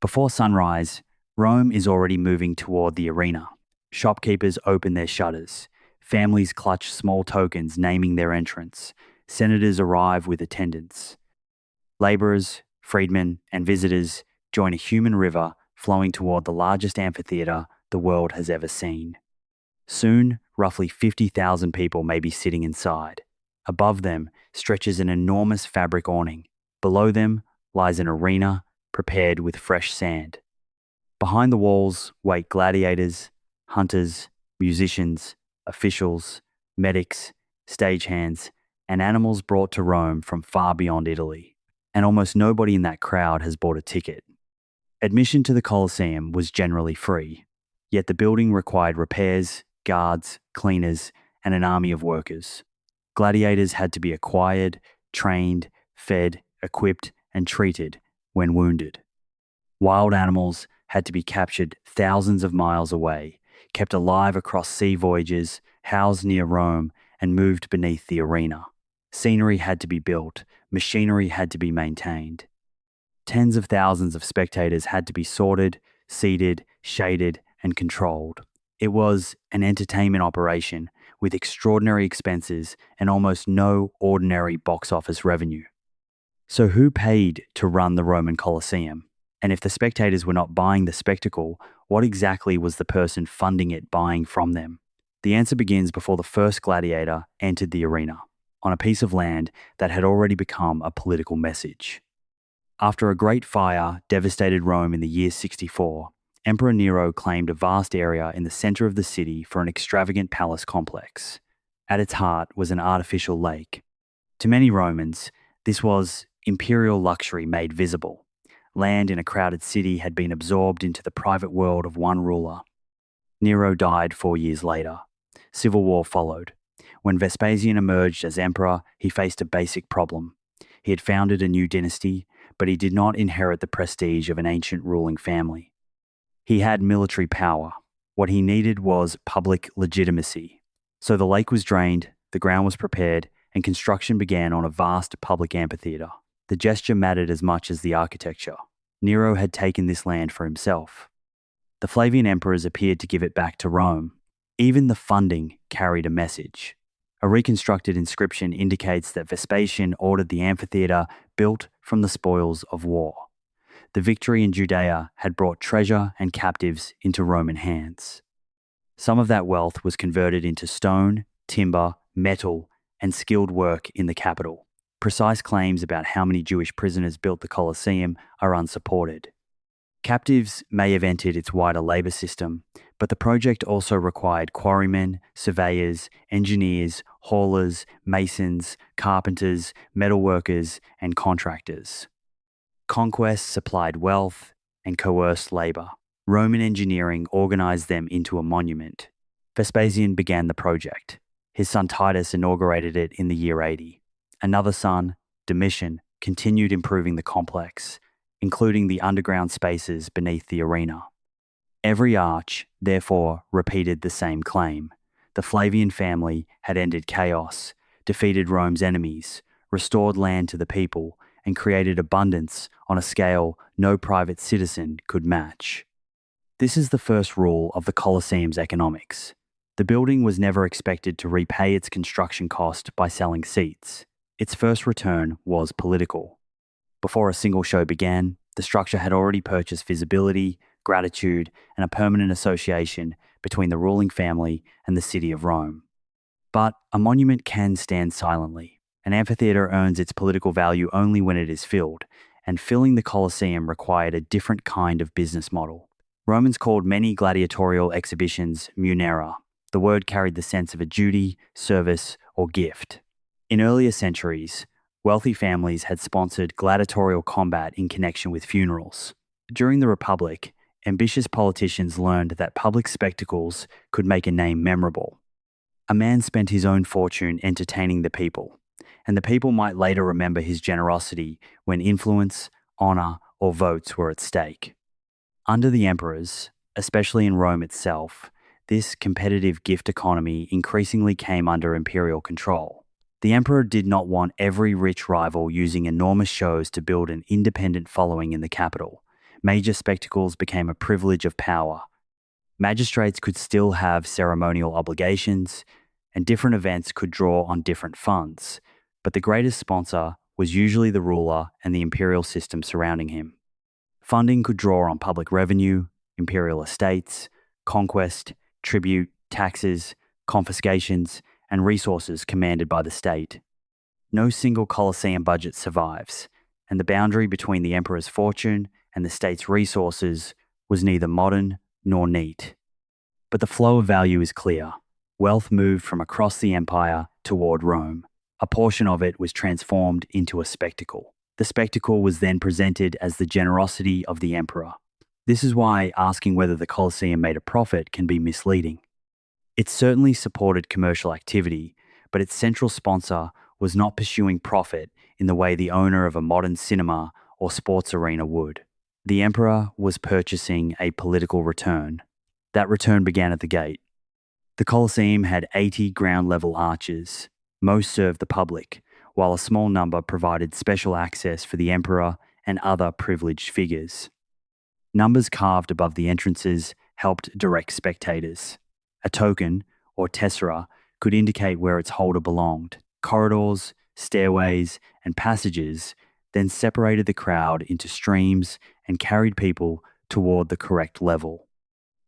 Before sunrise, Rome is already moving toward the arena. Shopkeepers open their shutters. Families clutch small tokens naming their entrance. Senators arrive with attendants. Laborers, freedmen, and visitors join a human river flowing toward the largest amphitheater the world has ever seen. Soon, roughly 50,000 people may be sitting inside. Above them stretches an enormous fabric awning. Below them lies an arena prepared with fresh sand. Behind the walls wait gladiators, hunters, musicians, officials, medics, stagehands, and animals brought to Rome from far beyond Italy. And almost nobody in that crowd has bought a ticket. Admission to the Colosseum was generally free, yet the building required repairs, guards, cleaners, and an army of workers. Gladiators had to be acquired, trained, fed, equipped, and treated when wounded. Wild animals had to be captured thousands of miles away, kept alive across sea voyages, housed near Rome, and moved beneath the arena. Scenery had to be built, machinery had to be maintained. Tens of thousands of spectators had to be sorted, seated, shaded, and controlled. It was an entertainment operation with extraordinary expenses and almost no ordinary box office revenue. So who paid to run the Roman Colosseum? And if the spectators were not buying the spectacle, what exactly was the person funding it buying from them? The answer begins before the first gladiator entered the arena, on a piece of land that had already become a political message. After a great fire devastated Rome in the year 64, Emperor Nero claimed a vast area in the center of the city for an extravagant palace complex. At its heart was an artificial lake. To many Romans, this was imperial luxury made visible. Land in a crowded city had been absorbed into the private world of one ruler. Nero died 4 years later. Civil war followed. When Vespasian emerged as emperor, he faced a basic problem. He had founded a new dynasty, but he did not inherit the prestige of an ancient ruling family. He had military power. What he needed was public legitimacy. So the lake was drained, the ground was prepared, and construction began on a vast public amphitheater. The gesture mattered as much as the architecture. Nero had taken this land for himself. The Flavian emperors appeared to give it back to Rome. Even the funding carried a message. A reconstructed inscription indicates that Vespasian ordered the amphitheater built from the spoils of war. The victory in Judea had brought treasure and captives into Roman hands. Some of that wealth was converted into stone, timber, metal, and skilled work in the capital. Precise claims about how many Jewish prisoners built the Colosseum are unsupported. Captives may have entered its wider labor system, but the project also required quarrymen, surveyors, engineers, haulers, masons, carpenters, metalworkers, and contractors. Conquest supplied wealth and coerced labor. Roman engineering organized them into a monument. Vespasian began the project. His son Titus inaugurated it in the year 80. Another son, Domitian, continued improving the complex, including the underground spaces beneath the arena. Every arch, therefore, repeated the same claim. The Flavian family had ended chaos, defeated Rome's enemies, restored land to the people, and created abundance on a scale no private citizen could match. This is the first rule of the Colosseum's economics. The building was never expected to repay its construction cost by selling seats. Its first return was political. Before a single show began, the structure had already purchased visibility, gratitude, and a permanent association between the ruling family and the city of Rome. But a monument can stand silently. An amphitheater earns its political value only when it is filled, and filling the Colosseum required a different kind of business model. Romans called many gladiatorial exhibitions munera. The word carried the sense of a duty, service, or gift. In earlier centuries, wealthy families had sponsored gladiatorial combat in connection with funerals. During the Republic, ambitious politicians learned that public spectacles could make a name memorable. A man spent his own fortune entertaining the people, and the people might later remember his generosity when influence, honor, or votes were at stake. Under the emperors, especially in Rome itself, this competitive gift economy increasingly came under imperial control. The emperor did not want every rich rival using enormous shows to build an independent following in the capital. Major spectacles became a privilege of power. Magistrates could still have ceremonial obligations, and different events could draw on different funds, but the greatest sponsor was usually the ruler and the imperial system surrounding him. Funding could draw on public revenue, imperial estates, conquest, tribute, taxes, confiscations, and resources commanded by the state. No single Colosseum budget survives, and the boundary between the emperor's fortune and the state's resources was neither modern nor neat. But the flow of value is clear. Wealth moved from across the empire toward Rome. A portion of it was transformed into a spectacle. The spectacle was then presented as the generosity of the emperor. This is why asking whether the Colosseum made a profit can be misleading. It certainly supported commercial activity, but its central sponsor was not pursuing profit in the way the owner of a modern cinema or sports arena would. The emperor was purchasing a political return. That return began at the gate. The Colosseum had 80 ground-level arches. Most served the public, while a small number provided special access for the emperor and other privileged figures. Numbers carved above the entrances helped direct spectators. A token, or tessera, could indicate where its holder belonged. Corridors, stairways, and passages then separated the crowd into streams and carried people toward the correct level.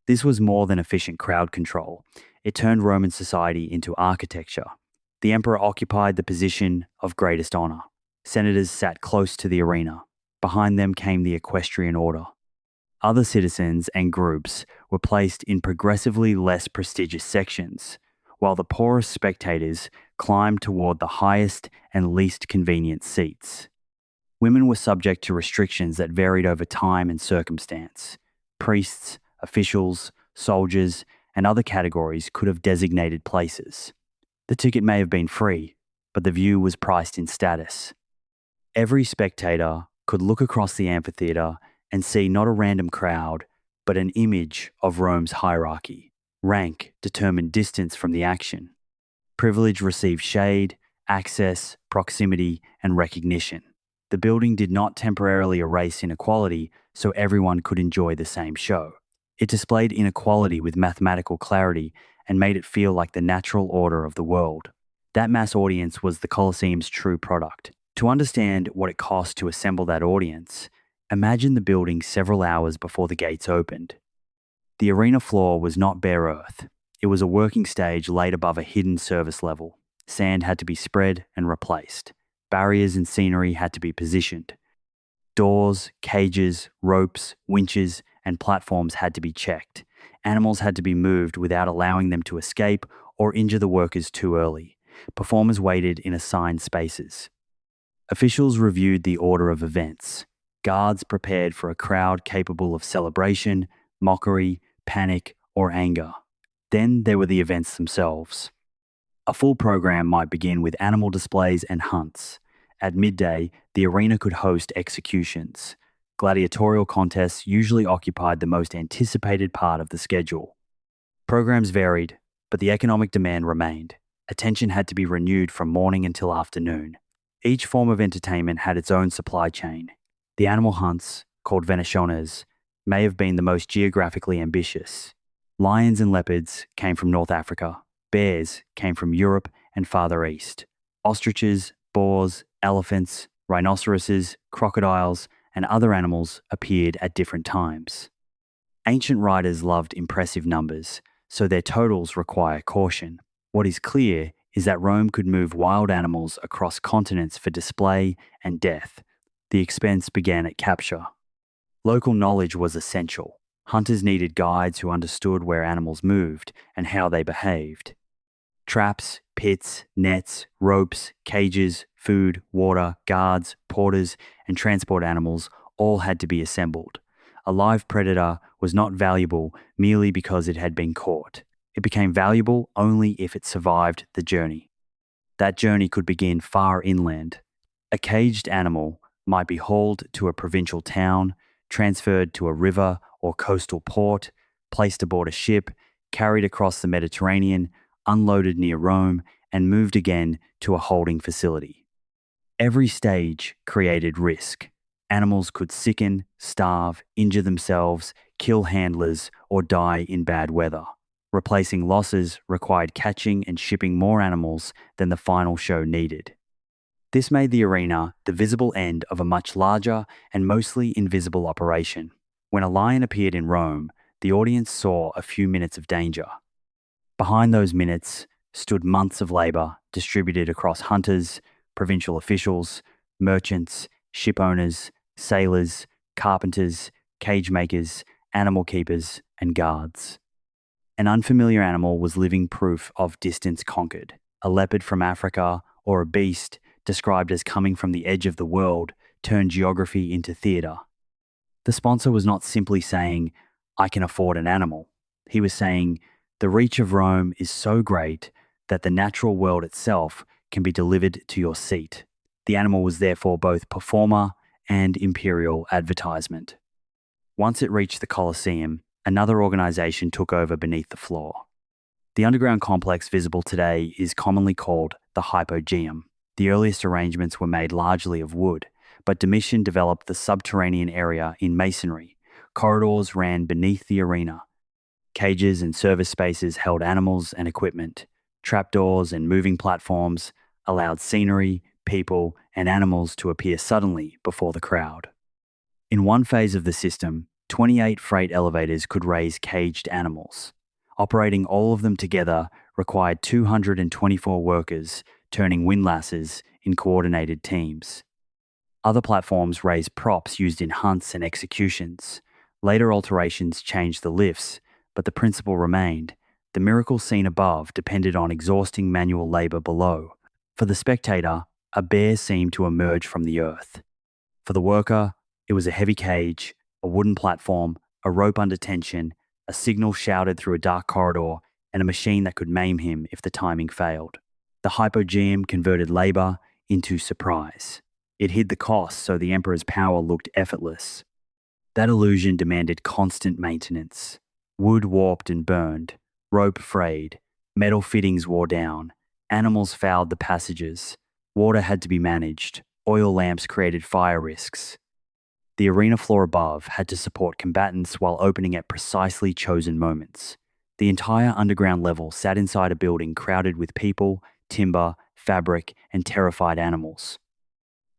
This was more than efficient crowd control. It turned Roman society into architecture. The emperor occupied the position of greatest honor. Senators sat close to the arena. Behind them came the equestrian order. Other citizens and groups were placed in progressively less prestigious sections, while the poorest spectators climbed toward the highest and least convenient seats. Women were subject to restrictions that varied over time and circumstance. Priests, officials, soldiers, and other categories could have designated places. The ticket may have been free, but the view was priced in status. Every spectator could look across the amphitheater and see not a random crowd, but an image of Rome's hierarchy. Rank determined distance from the action. Privilege received shade, access, proximity, and recognition. The building did not temporarily erase inequality so everyone could enjoy the same show. It displayed inequality with mathematical clarity and made it feel like the natural order of the world. That mass audience was the Colosseum's true product. To understand what it cost to assemble that audience, imagine the building several hours before the gates opened. The arena floor was not bare earth. It was a working stage laid above a hidden service level. Sand had to be spread and replaced. Barriers and scenery had to be positioned. Doors, cages, ropes, winches, and platforms had to be checked. Animals had to be moved without allowing them to escape or injure the workers too early. Performers waited in assigned spaces. Officials reviewed the order of events. Guards prepared for a crowd capable of celebration, mockery, panic, or anger. Then there were the events themselves. A full program might begin with animal displays and hunts. At midday, the arena could host executions. Gladiatorial contests usually occupied the most anticipated part of the schedule. Programs varied, but the economic demand remained. Attention had to be renewed from morning until afternoon. Each form of entertainment had its own supply chain. The animal hunts, called venaciones, may have been the most geographically ambitious. Lions and leopards came from North Africa. Bears came from Europe and farther east. Ostriches, boars, elephants, rhinoceroses, crocodiles, and other animals appeared at different times. Ancient writers loved impressive numbers, so their totals require caution. What is clear is that Rome could move wild animals across continents for display and death. The expense began at capture. Local knowledge was essential. Hunters needed guides who understood where animals moved and how they behaved. Traps, pits, nets, ropes, cages, food, water, guards, porters, and transport animals all had to be assembled. A live predator was not valuable merely because it had been caught. It became valuable only if it survived the journey. That journey could begin far inland. A caged animal might be hauled to a provincial town, transferred to a river or coastal port, placed aboard a ship, carried across the Mediterranean, unloaded near Rome, and moved again to a holding facility. Every stage created risk. Animals could sicken, starve, injure themselves, kill handlers, or die in bad weather. Replacing losses required catching and shipping more animals than the final show needed. This made the arena the visible end of a much larger and mostly invisible operation. When a lion appeared in Rome, the audience saw a few minutes of danger. Behind those minutes stood months of labor distributed across hunters, provincial officials, merchants, ship owners, sailors, carpenters, cage makers, animal keepers, and guards. An unfamiliar animal was living proof of distance conquered. A leopard from Africa or a beast described as coming from the edge of the world turned geography into theatre. The sponsor was not simply saying, "I can afford an animal." He was saying, "The reach of Rome is so great that the natural world itself can be delivered to your seat." The animal was therefore both performer and imperial advertisement. Once it reached the Colosseum, another organization took over beneath the floor. The underground complex visible today is commonly called the Hypogeum. The earliest arrangements were made largely of wood, but Domitian developed the subterranean area in masonry. Corridors ran beneath the arena. Cages and service spaces held animals and equipment. Trapdoors and moving platforms allowed scenery, people, and animals to appear suddenly before the crowd. In one phase of the system, 28 freight elevators could raise caged animals. Operating all of them together required 224 workers turning windlasses in coordinated teams. Other platforms raised props used in hunts and executions. Later alterations changed the lifts, but the principle remained. The miracle seen above depended on exhausting manual labor below. For the spectator, a bear seemed to emerge from the earth. For the worker, it was a heavy cage, a wooden platform, a rope under tension, a signal shouted through a dark corridor, and a machine that could maim him if the timing failed. The Hypogeum converted labor into surprise. It hid the cost so the emperor's power looked effortless. That illusion demanded constant maintenance. Wood warped and burned, rope frayed, metal fittings wore down, animals fouled the passages, water had to be managed, oil lamps created fire risks. The arena floor above had to support combatants while opening at precisely chosen moments. The entire underground level sat inside a building crowded with people, timber, fabric, and terrified animals.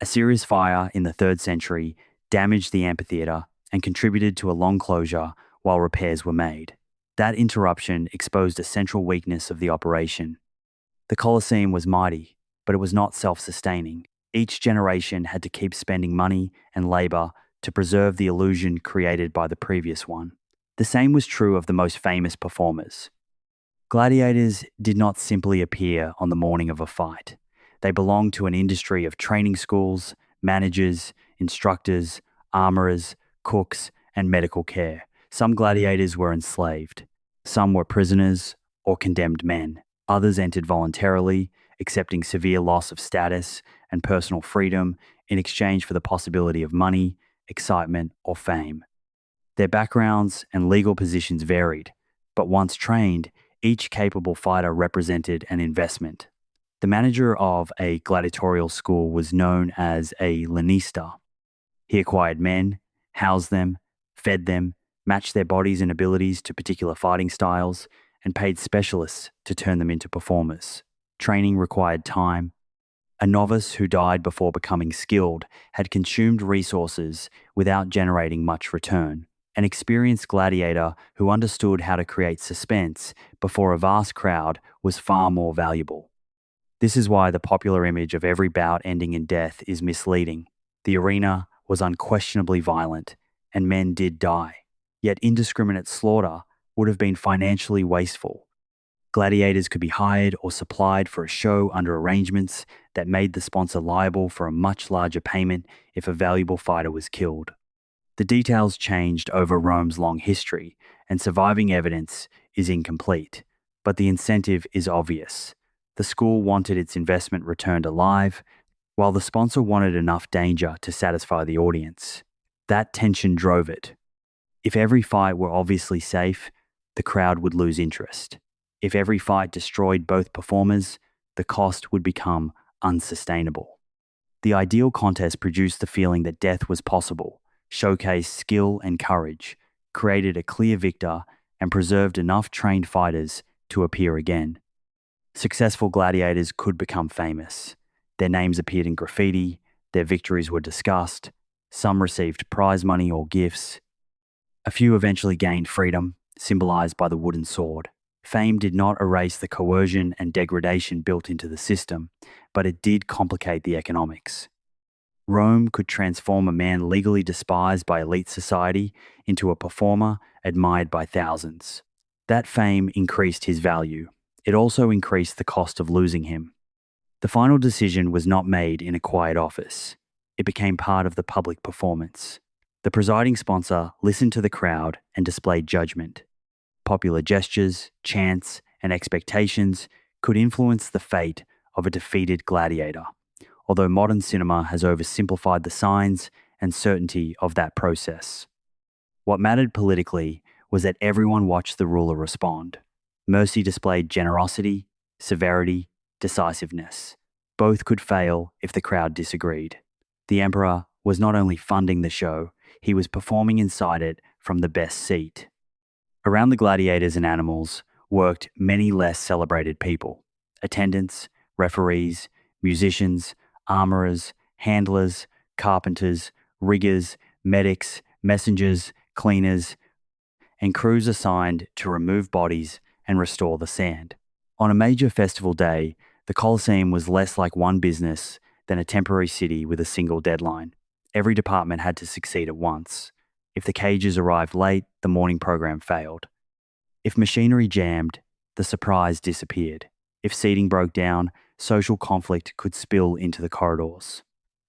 A serious fire in the 3rd century damaged the amphitheatre and contributed to a long closure while repairs were made. That interruption exposed a central weakness of the operation. The Colosseum was mighty, but it was not self-sustaining. Each generation had to keep spending money and labor to preserve the illusion created by the previous one. The same was true of the most famous performers. Gladiators did not simply appear on the morning of a fight. They belonged to an industry of training schools, managers, instructors, armorers, cooks, and medical care. Some gladiators were enslaved. Some were prisoners or condemned men. Others entered voluntarily, accepting severe loss of status and personal freedom in exchange for the possibility of money, excitement, or fame. Their backgrounds and legal positions varied, but once trained, each capable fighter represented an investment. The manager of a gladiatorial school was known as a lanista. He acquired men, housed them, fed them, matched their bodies and abilities to particular fighting styles, and paid specialists to turn them into performers. Training required time. A novice who died before becoming skilled had consumed resources without generating much return. An experienced gladiator who understood how to create suspense before a vast crowd was far more valuable. This is why the popular image of every bout ending in death is misleading. The arena was unquestionably violent, and men did die. Yet indiscriminate slaughter would have been financially wasteful. Gladiators could be hired or supplied for a show under arrangements that made the sponsor liable for a much larger payment if a valuable fighter was killed. The details changed over Rome's long history, and surviving evidence is incomplete, but the incentive is obvious. The school wanted its investment returned alive, while the sponsor wanted enough danger to satisfy the audience. That tension drove it. If every fight were obviously safe, the crowd would lose interest. If every fight destroyed both performers, the cost would become unsustainable. The ideal contest produced the feeling that death was possible, showcased skill and courage, created a clear victor, and preserved enough trained fighters to appear again. Successful gladiators could become famous. Their names appeared in graffiti, their victories were discussed, some received prize money or gifts. A few eventually gained freedom, symbolized by the wooden sword. Fame did not erase the coercion and degradation built into the system, but it did complicate the economics. Rome could transform a man legally despised by elite society into a performer admired by thousands. That fame increased his value. It also increased the cost of losing him. The final decision was not made in a quiet office. It became part of the public performance. The presiding sponsor listened to the crowd and displayed judgment. Popular gestures, chants, and expectations could influence the fate of a defeated gladiator, although modern cinema has oversimplified the signs and certainty of that process. What mattered politically was that everyone watched the ruler respond. Mercy displayed generosity, severity, decisiveness. Both could fail if the crowd disagreed. The emperor was not only funding the show, he was performing inside it from the best seat. Around the gladiators and animals worked many less celebrated people: attendants, referees, musicians, armorers, handlers, carpenters, riggers, medics, messengers, cleaners, and crews assigned to remove bodies and restore the sand. On a major festival day, the Colosseum was less like one business than a temporary city with a single deadline. Every department had to succeed at once. If the cages arrived late, the morning program failed. If machinery jammed, the surprise disappeared. If seating broke down, social conflict could spill into the corridors.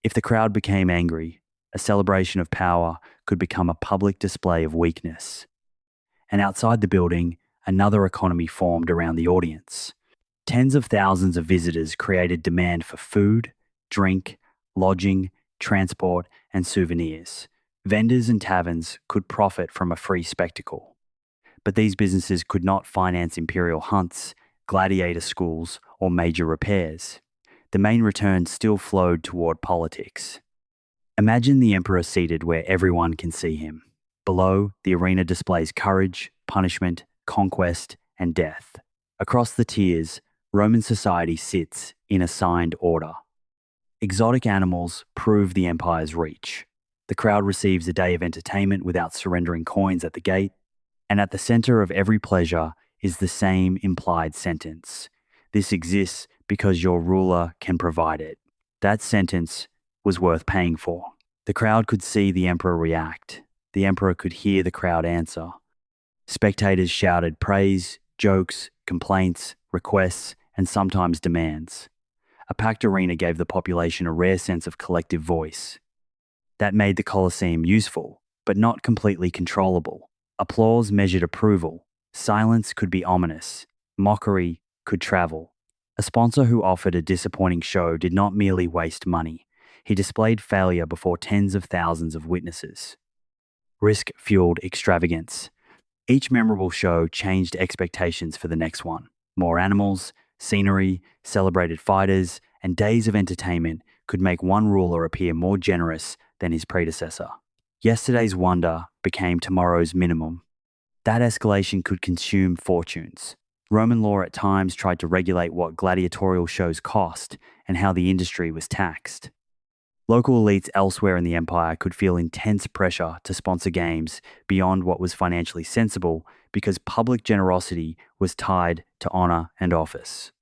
If the crowd became angry, a celebration of power could become a public display of weakness. And outside the building, another economy formed around the audience. Tens of thousands of visitors created demand for food, drink, lodging, transport, and souvenirs. Vendors and taverns could profit from a free spectacle. But these businesses could not finance imperial hunts, gladiator schools, or major repairs. The main return still flowed toward politics. Imagine the emperor seated where everyone can see him. Below, the arena displays courage, punishment, conquest, and death. Across the tiers, Roman society sits in assigned order. Exotic animals prove the empire's reach. The crowd receives a day of entertainment without surrendering coins at the gate, and at the center of every pleasure is the same implied sentence: this exists because your ruler can provide it. That sentence was worth paying for. The crowd could see the emperor react. The emperor could hear the crowd answer. Spectators shouted praise, jokes, complaints, requests, and sometimes demands. A packed arena gave the population a rare sense of collective voice. That made the Colosseum useful, but not completely controllable. Applause measured approval. Silence could be ominous. Mockery could travel. A sponsor who offered a disappointing show did not merely waste money. He displayed failure before tens of thousands of witnesses. Risk fueled extravagance. Each memorable show changed expectations for the next one. More animals, scenery, celebrated fighters, and days of entertainment could make one ruler appear more generous than his predecessor. Yesterday's wonder became tomorrow's minimum. That escalation could consume fortunes. Roman law at times tried to regulate what gladiatorial shows cost and how the industry was taxed. Local elites elsewhere in the empire could feel intense pressure to sponsor games beyond what was financially sensible because public generosity was tied to honor and office.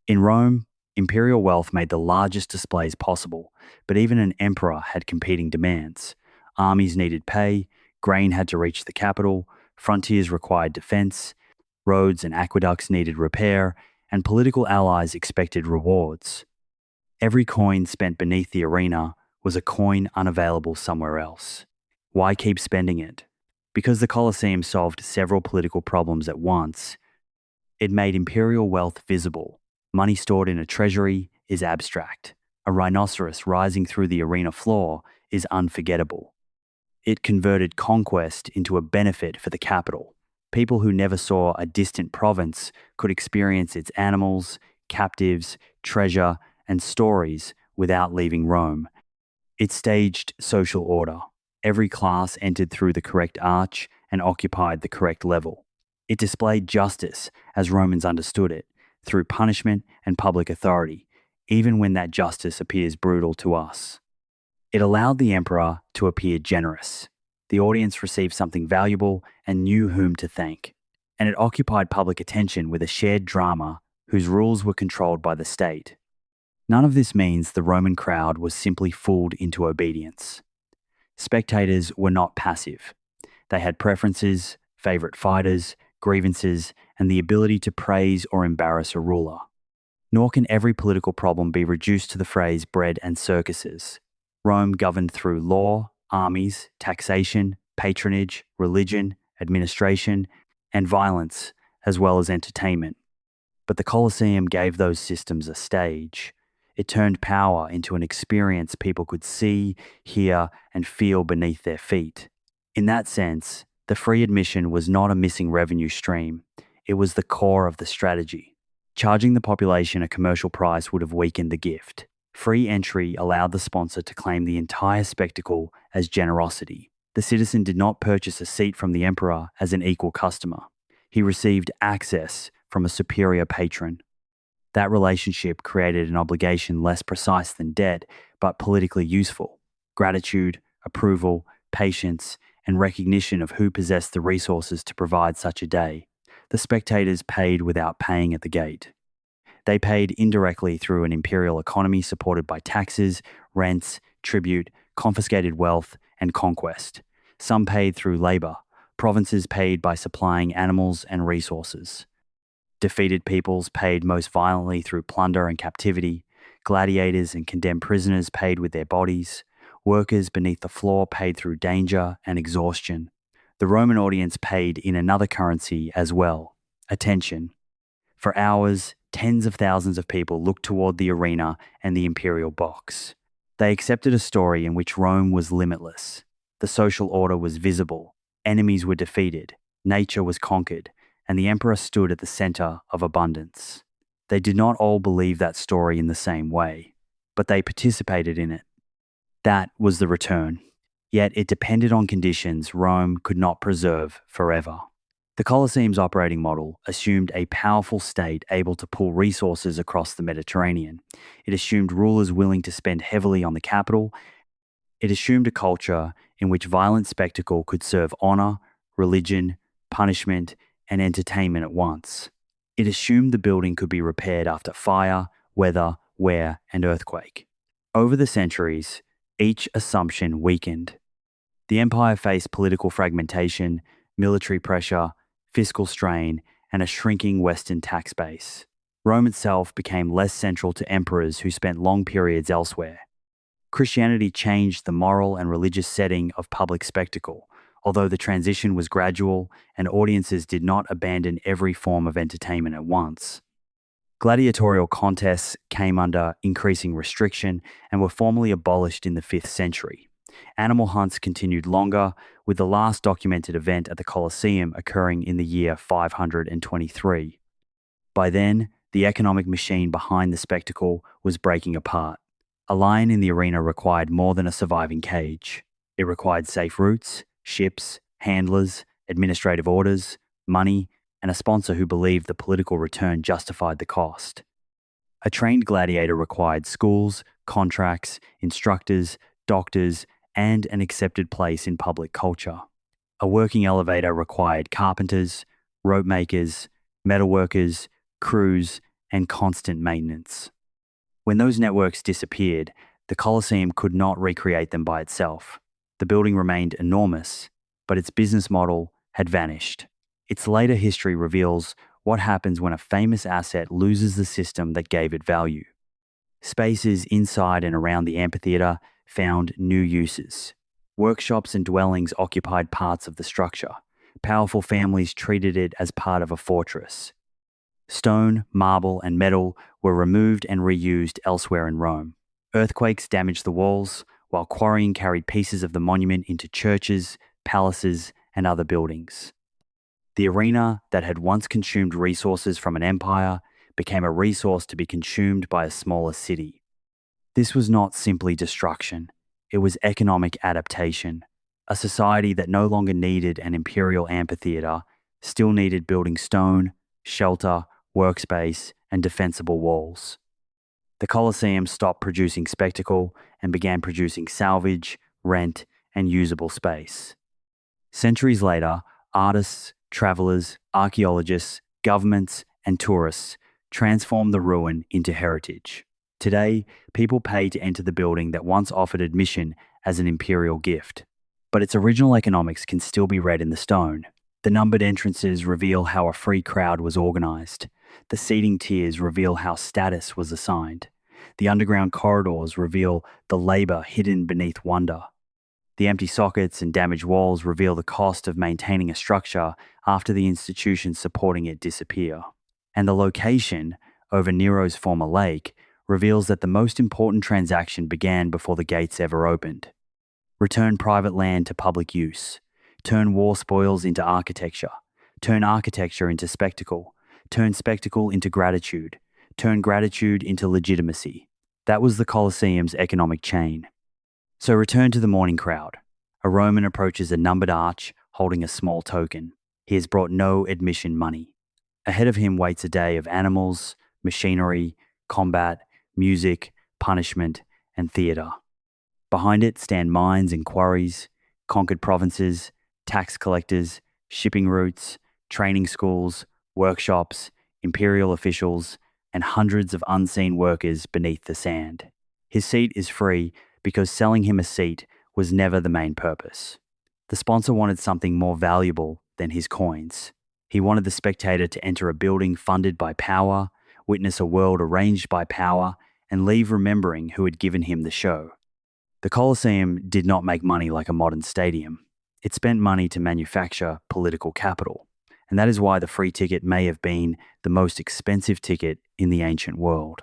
In Rome, imperial wealth made the largest displays possible, but even an emperor had competing demands. Armies needed pay, grain had to reach the capital, frontiers required defense, roads and aqueducts needed repair, and political allies expected rewards. Every coin spent beneath the arena was a coin unavailable somewhere else. Why keep spending it? Because the Colosseum solved several political problems at once. It made imperial wealth visible. Money stored in a treasury is abstract. A rhinoceros rising through the arena floor is unforgettable. It converted conquest into a benefit for the capital. People who never saw a distant province could experience its animals, captives, treasure, and stories without leaving Rome. It staged social order. Every class entered through the correct arch and occupied the correct level. It displayed justice, as Romans understood it, through punishment and public authority, even when that justice appears brutal to us. It allowed the emperor to appear generous. The audience received something valuable and knew whom to thank. And it occupied public attention with a shared drama whose rules were controlled by the state. None of this means the Roman crowd was simply fooled into obedience. Spectators were not passive. They had preferences, favourite fighters, grievances, and the ability to praise or embarrass a ruler. Nor can every political problem be reduced to the phrase bread and circuses. Rome governed through law, armies, taxation, patronage, religion, administration, and violence, as well as entertainment. But the Colosseum gave those systems a stage. It turned power into an experience people could see, hear, and feel beneath their feet. In that sense, the free admission was not a missing revenue stream. It was the core of the strategy. Charging the population a commercial price would have weakened the gift. Free entry allowed the sponsor to claim the entire spectacle as generosity. The citizen did not purchase a seat from the emperor as an equal customer. He received access from a superior patron. That relationship created an obligation less precise than debt, but politically useful. Gratitude, approval, patience, and recognition of who possessed the resources to provide such a day. The spectators paid without paying at the gate. They paid indirectly through an imperial economy supported by taxes, rents, tribute, confiscated wealth, and conquest. Some paid through labor. Provinces paid by supplying animals and resources. Defeated peoples paid most violently through plunder and captivity. Gladiators and condemned prisoners paid with their bodies. Workers beneath the floor paid through danger and exhaustion. The Roman audience paid in another currency as well: attention. For hours, tens of thousands of people looked toward the arena and the imperial box. They accepted a story in which Rome was limitless. The social order was visible. Enemies were defeated. Nature was conquered. And the emperor stood at the center of abundance. They did not all believe that story in the same way, but they participated in it. That was the return. Yet it depended on conditions Rome could not preserve forever. The Colosseum's operating model assumed a powerful state able to pool resources across the Mediterranean. It assumed rulers willing to spend heavily on the capital. It assumed a culture in which violent spectacle could serve honor, religion, punishment, and entertainment at once. It assumed the building could be repaired after fire, weather, wear, and earthquake. Over the centuries, each assumption weakened. The empire faced political fragmentation, military pressure, fiscal strain, and a shrinking Western tax base. Rome itself became less central to emperors who spent long periods elsewhere. Christianity changed the moral and religious setting of public spectacle, although the transition was gradual and audiences did not abandon every form of entertainment at once. Gladiatorial contests came under increasing restriction and were formally abolished in the 5th century. Animal hunts continued longer, with the last documented event at the Colosseum occurring in the year 523. By then, the economic machine behind the spectacle was breaking apart. A lion in the arena required more than a surviving cage. It required safe routes, ships, handlers, administrative orders, money, and a sponsor who believed the political return justified the cost. A trained gladiator required schools, contracts, instructors, doctors, and an accepted place in public culture. A working elevator required carpenters, rope makers, metalworkers, crews, and constant maintenance. When those networks disappeared, the Colosseum could not recreate them by itself. The building remained enormous, but its business model had vanished. Its later history reveals what happens when a famous asset loses the system that gave it value. Spaces inside and around the amphitheater found new uses. Workshops and dwellings occupied parts of the structure. Powerful families treated it as part of a fortress. Stone, marble, and metal were removed and reused elsewhere in Rome. Earthquakes damaged the walls, while quarrying carried pieces of the monument into churches, palaces, and other buildings. The arena that had once consumed resources from an empire became a resource to be consumed by a smaller city. This was not simply destruction, it was economic adaptation. A society that no longer needed an imperial amphitheatre still needed building stone, shelter, workspace, and defensible walls. The Colosseum stopped producing spectacle and began producing salvage, rent, and usable space. Centuries later, artists, travelers, archaeologists, governments, and tourists transformed the ruin into heritage. Today, people pay to enter the building that once offered admission as an imperial gift. But its original economics can still be read in the stone. The numbered entrances reveal how a free crowd was organized. The seating tiers reveal how status was assigned. The underground corridors reveal the labor hidden beneath wonder. The empty sockets and damaged walls reveal the cost of maintaining a structure after the institutions supporting it disappear. And the location, over Nero's former lake, reveals that the most important transaction began before the gates ever opened. Return private land to public use. Turn war spoils into architecture. Turn architecture into spectacle. Turn spectacle into gratitude. Turn gratitude into legitimacy. That was the Colosseum's economic chain. So return to the morning crowd. A Roman approaches a numbered arch holding a small token. He has brought no admission money. Ahead of him waits a day of animals, machinery, combat, music, punishment, and theatre. Behind it stand mines and quarries, conquered provinces, tax collectors, shipping routes, training schools, workshops, imperial officials, and hundreds of unseen workers beneath the sand. His seat is free because selling him a seat was never the main purpose. The sponsor wanted something more valuable than his coins. He wanted the spectator to enter a building funded by power, witness a world arranged by power, and leave remembering who had given him the show. The Colosseum did not make money like a modern stadium. It spent money to manufacture political capital, and that is why the free ticket may have been the most expensive ticket in the ancient world.